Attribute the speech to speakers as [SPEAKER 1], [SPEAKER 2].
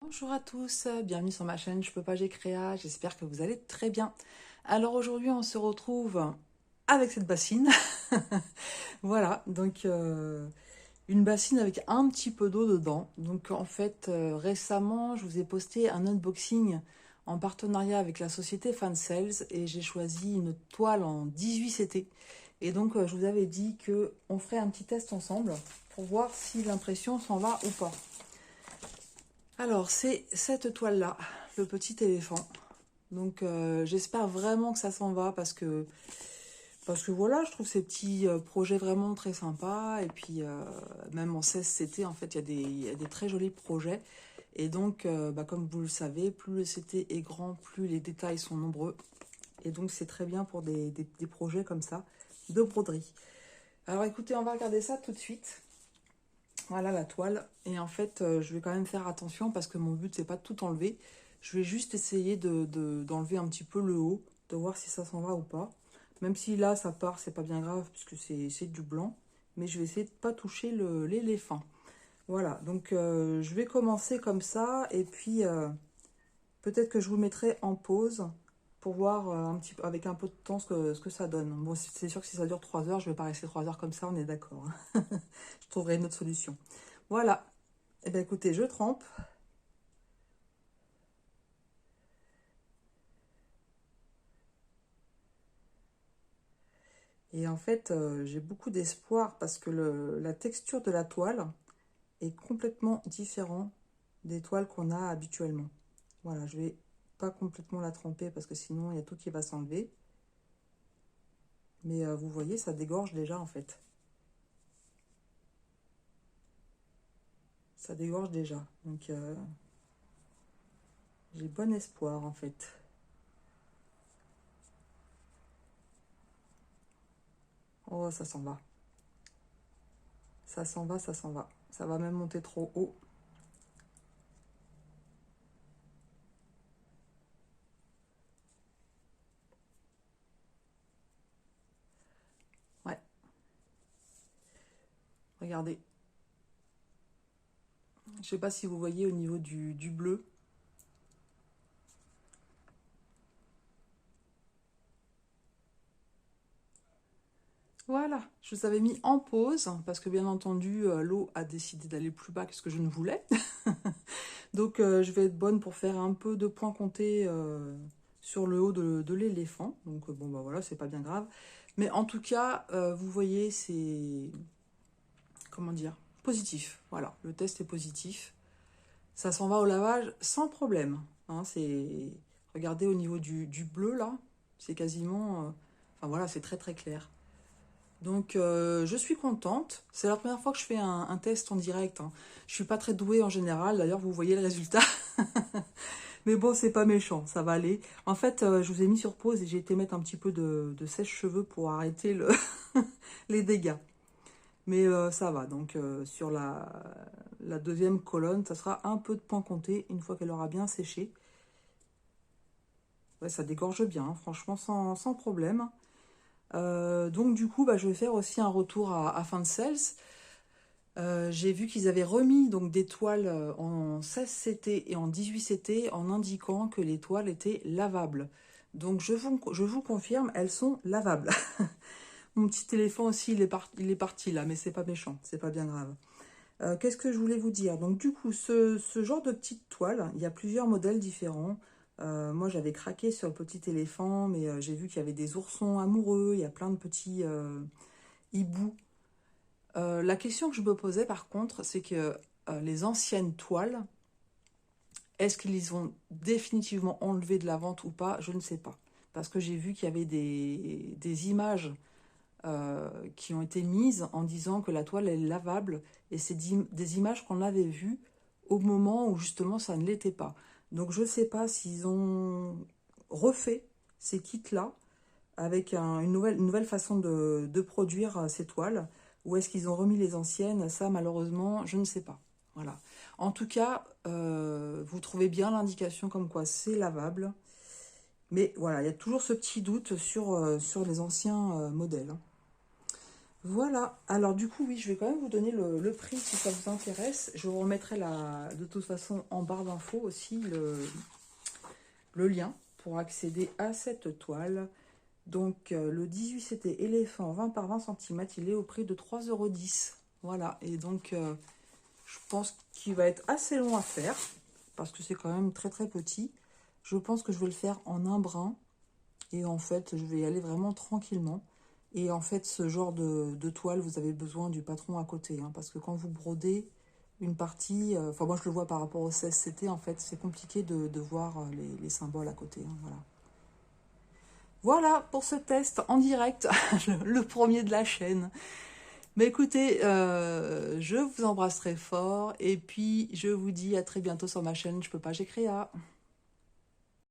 [SPEAKER 1] Bonjour à tous, bienvenue sur ma chaîne Je peux pas, j'ai créa, j'espère que vous allez très bien. Alors aujourd'hui on se retrouve avec cette bassine, voilà, donc une bassine avec un petit peu d'eau dedans. Donc en fait récemment je vous ai posté un unboxing en partenariat avec la société Fansales et j'ai choisi une toile en 18 CT. Et donc je vous avais dit que on ferait un petit test ensemble pour voir si l'impression s'en va ou pas. Alors, c'est cette toile-là, le petit éléphant. Donc, j'espère vraiment que ça s'en va parce que voilà, je trouve ces petits projets vraiment très sympas. Et puis, même en 16 CT, en fait, il y a des très jolis projets. Et donc, comme vous le savez, plus le CT est grand, plus les détails sont nombreux. Et donc, c'est très bien pour des projets comme ça, de broderie. Alors, écoutez, on va regarder ça tout de suite. Voilà la toile. Et en fait, je vais quand même faire attention parce que mon but, c'est pas de tout enlever. Je vais juste essayer d'enlever un petit peu le haut, de voir si ça s'en va ou pas. Même si là, ça part, c'est pas bien grave puisque c'est du blanc. Mais je vais essayer de pas toucher l'éléphant. Voilà, donc je vais commencer comme ça. Et puis, peut-être que je vous mettrai en pause pour voir un petit peu, avec un peu de temps ce que ça donne. Bon, c'est sûr que si ça dure 3 heures, je vais pas rester 3 heures comme ça, on est d'accord, hein. Je trouverai une autre solution. Voilà. Eh bien, écoutez, je trempe. Et en fait, j'ai beaucoup d'espoir parce que la texture de la toile est complètement différente des toiles qu'on a habituellement. Voilà, je vais pas complètement la tremper parce que sinon, il y a tout qui va s'enlever. Mais vous voyez, ça dégorge déjà en fait. Ça dégorge déjà. Donc, j'ai bon espoir en fait. Oh, ça s'en va. Ça s'en va, ça s'en va. Ça va même monter trop haut. Ouais, regardez. Je sais pas si vous voyez au niveau du bleu. Voilà, je vous avais mis en pause parce que bien entendu, l'eau a décidé d'aller plus bas que ce que je ne voulais. Donc je vais être bonne pour faire un peu de points comptés sur le haut de l'éléphant. Donc bon bah voilà, c'est pas bien grave. Mais en tout cas, vous voyez, c'est comment dire, positif. Voilà, le test est positif. Ça s'en va au lavage sans problème, hein. C'est regardez au niveau du bleu là, c'est quasiment, enfin voilà, c'est très très clair. Donc je suis contente. C'est la première fois que je fais un test en direct, hein. Je suis pas très douée en général. D'ailleurs, vous voyez le résultat. Mais bon, c'est pas méchant, ça va aller. En fait, je vous ai mis sur pause et j'ai été mettre un petit peu de sèche-cheveux pour arrêter les dégâts. Mais ça va. Donc sur la deuxième colonne, ça sera un peu de point compté une fois qu'elle aura bien séché. Ouais, ça dégorge bien, hein, franchement, sans problème. Donc du coup, je vais faire aussi un retour à fin de sales. J'ai vu qu'ils avaient remis donc des toiles en 16 CT et en 18 CT en indiquant que les toiles étaient lavables. Donc je vous confirme, elles sont lavables. Mon petit éléphant aussi, il est parti là, mais c'est pas méchant, c'est pas bien grave. Qu'est-ce que je voulais vous dire? Donc du coup, ce genre de petite toile, il y a plusieurs modèles différents. Moi, j'avais craqué sur le petit éléphant, mais j'ai vu qu'il y avait des oursons amoureux, il y a plein de petits hiboux. La question que je me posais par contre, c'est que les anciennes toiles, est-ce qu'ils les ont définitivement enlevées de la vente ou pas? Je ne sais pas. Parce que j'ai vu qu'il y avait des images qui ont été mises en disant que la toile est lavable. Et c'est des images qu'on avait vues au moment où justement ça ne l'était pas. Donc je ne sais pas s'ils ont refait ces kits-là avec une nouvelle façon de produire ces toiles. Ou est-ce qu'ils ont remis les anciennes? Ça, malheureusement, je ne sais pas. Voilà. En tout cas, vous trouvez bien l'indication comme quoi c'est lavable. Mais voilà, il y a toujours ce petit doute sur les anciens modèles, hein. Voilà, alors du coup, oui, je vais quand même vous donner le prix si ça vous intéresse. Je vous remettrai de toute façon en barre d'infos aussi le lien pour accéder à cette toile. Donc le 18 c'était éléphant 20 par 20 centimètres, il est au prix de 3,10 €. Voilà, et donc je pense qu'il va être assez long à faire parce que c'est quand même très très petit. Je pense que je vais le faire en un brin et en fait je vais y aller vraiment tranquillement. Et en fait ce genre de toile, vous avez besoin du patron à côté, hein, parce que quand vous brodez une partie, enfin moi je le vois par rapport au 16CT, en fait c'est compliqué de voir les symboles à côté, hein, voilà. Voilà pour ce test en direct, le premier de la chaîne. Mais écoutez, je vous embrasse très fort et puis je vous dis à très bientôt sur ma chaîne Je peux pas, j'ai créa.